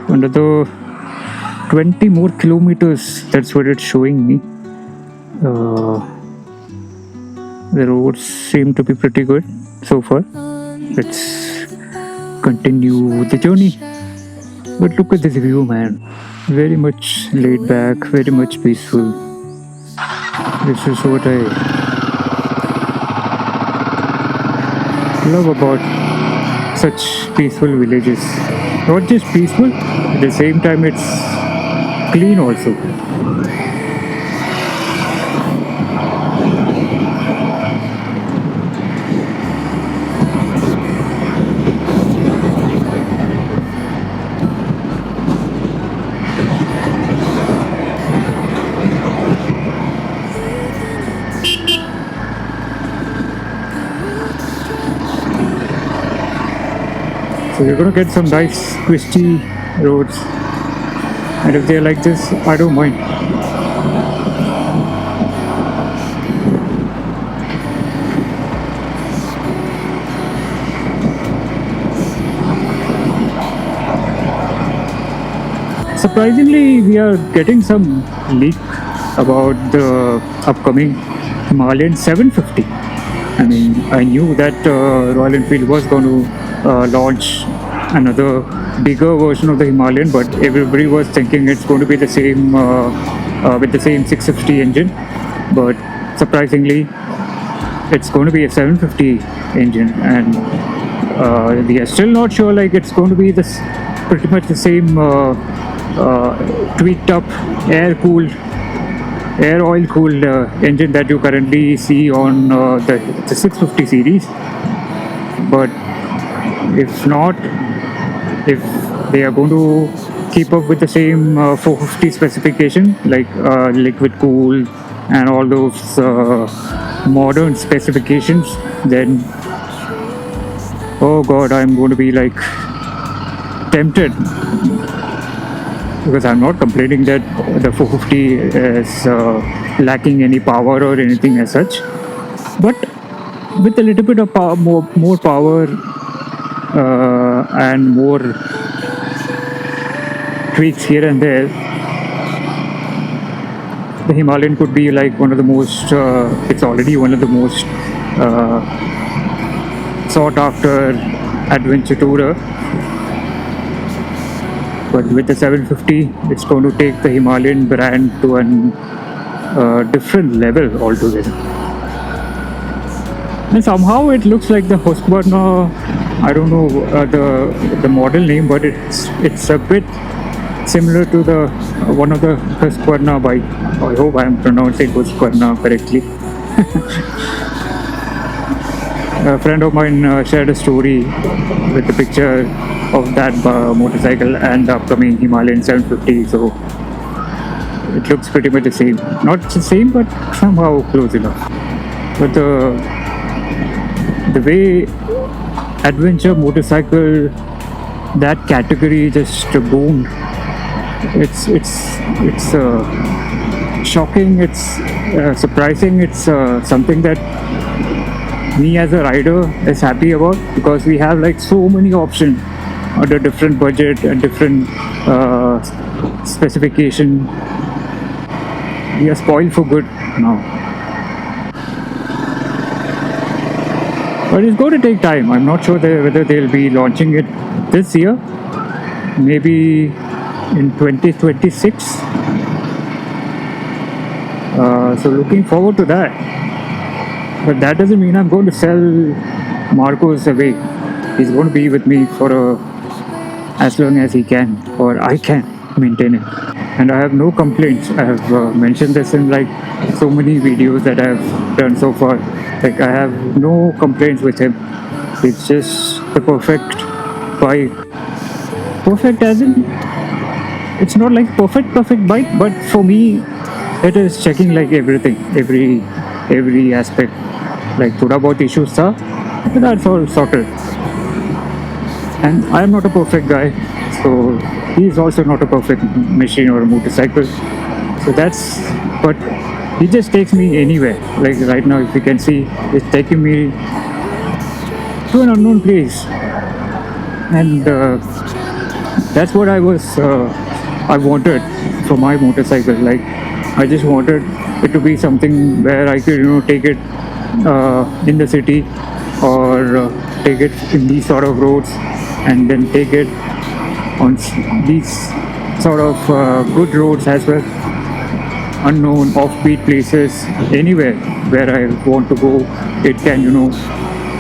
Another 20 more kilometers, that's what it's showing me. The roads seem to be pretty good so far. Let's continue the journey. But look at this view, man. Very much laid back, very much peaceful. This is what I love about such peaceful villages. Not just peaceful, at the same time it's clean also. So you're gonna get some nice twisty roads, and if they're like this, I don't mind. Surprisingly, we are getting some leak about the upcoming Himalayan 750. I mean, I knew that Royal Enfield was going to launch another bigger version of the Himalayan, but everybody was thinking it's going to be the same with the same 650 engine. But surprisingly, it's going to be a 750 engine, and we are still not sure. Like it's going to be this pretty much the same tweaked up air oil cooled engine that you currently see on the 650 series. But if not, if they are going to keep up with the same 450 specification, like liquid cool and all those modern specifications, then oh god, I'm going to be like tempted, because I'm not complaining that the 450 is lacking any power or anything as such, but with a little bit of more power and more tweaks here and there, the Himalayan could be like one of the most, it's already one of the most sought after adventure tourer. But with the 750, it's going to take the Himalayan brand to a different level altogether. And somehow it looks like the Husqvarna, I don't know the model name, but it's a bit similar to the one of the Husqvarna bike. I hope I am pronouncing Husqvarna correctly. A friend of mine shared a story with the picture of that motorcycle and the upcoming Himalayan 750. So it looks pretty much the same. Not the same, but somehow close enough. But the way adventure motorcycle, that category just boomed. It's shocking. It's surprising. It's something that me as a rider is happy about, because we have like so many options at a different budget and different specification. We are spoiled for good now. But it's going to take time. I'm not sure whether they'll be launching it this year, maybe in 2026. So looking forward to that. But that doesn't mean I'm going to sell Marcos away. He's going to be with me for as long as he can, or I can maintain it. And I have no complaints. I have mentioned this in like so many videos that I've done so far. Like I have no complaints with him. It's just the perfect bike. Perfect as in, it's not like perfect bike, but for me, it is checking like everything, every aspect. Like thoda bahut issues tha, but that's all sorted. And I am not a perfect guy, so he is also not a perfect machine or a motorcycle. So that's, but he just takes me anywhere. Like right now, if you can see, it's taking me to an unknown place, and That's what I wanted for my motorcycle. Like, I just wanted it to be something where I could, take it in the city, or take it in these sort of roads, and then take it on these sort of good roads as well, unknown, offbeat places, anywhere where I want to go. It can,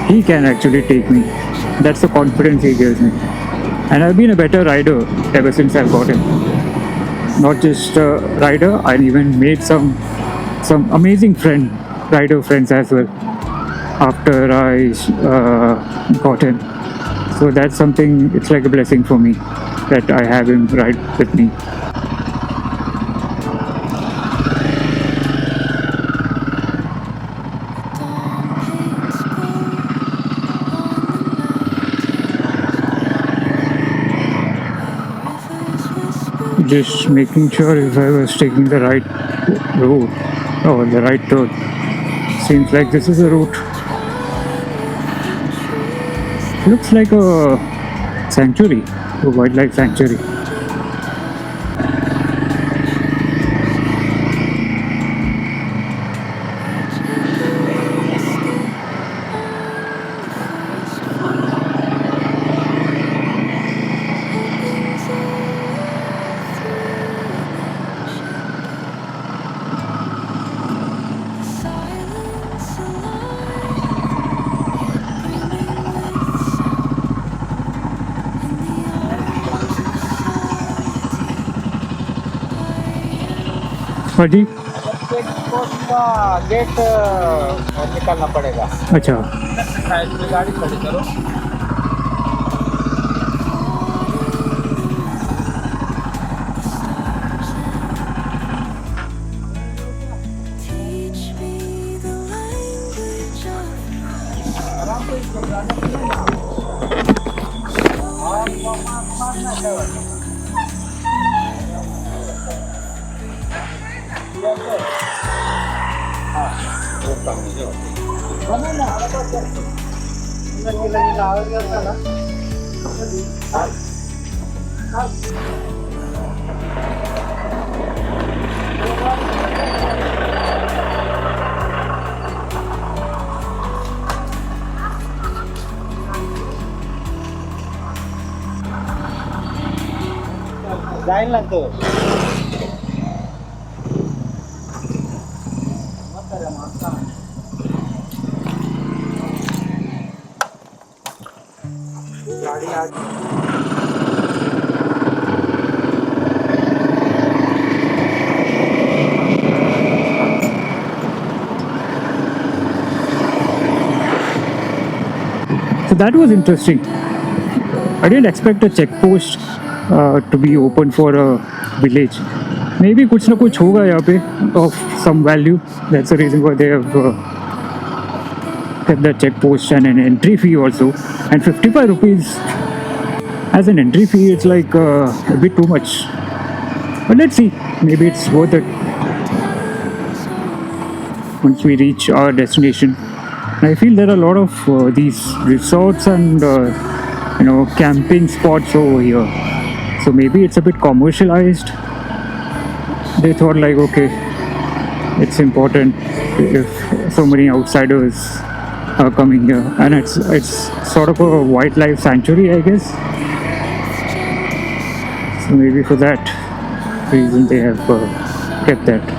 he can actually take me. That's the confidence he gives me. And I've been a better rider ever since I've got him. Not just a rider, I even made some amazing rider friends as well after I got him. So that's something, it's like a blessing for me that I have him ride with me. Just making sure if I was taking the right route or the right road. Seems like this is a route. Looks like a sanctuary, a wildlife sanctuary. हाँ जी. Check post का gate निकालना पड़ेगा. अच्छा. Side में गाड़ी खड़ी करो. आराम से इसको जाने के लिए ना. और मारना है. जाईल ना तो. गाड़ी आ So that was interesting. I didn't expect a checkpost to be open for a village. Maybe कुछ ना कुछ होगा यहाँ पे of some value. That's the reason why they have kept the checkpost and an entry fee also. And 55 rupees as an entry fee, it's like a bit too much. But let's see. Maybe it's worth it once we reach our destination. I feel there are a lot of these resorts and camping spots over here. So maybe it's a bit commercialized. They thought like, okay, it's important if so many outsiders are coming here, and it's sort of a wildlife sanctuary, I guess. So maybe for that reason they have kept that.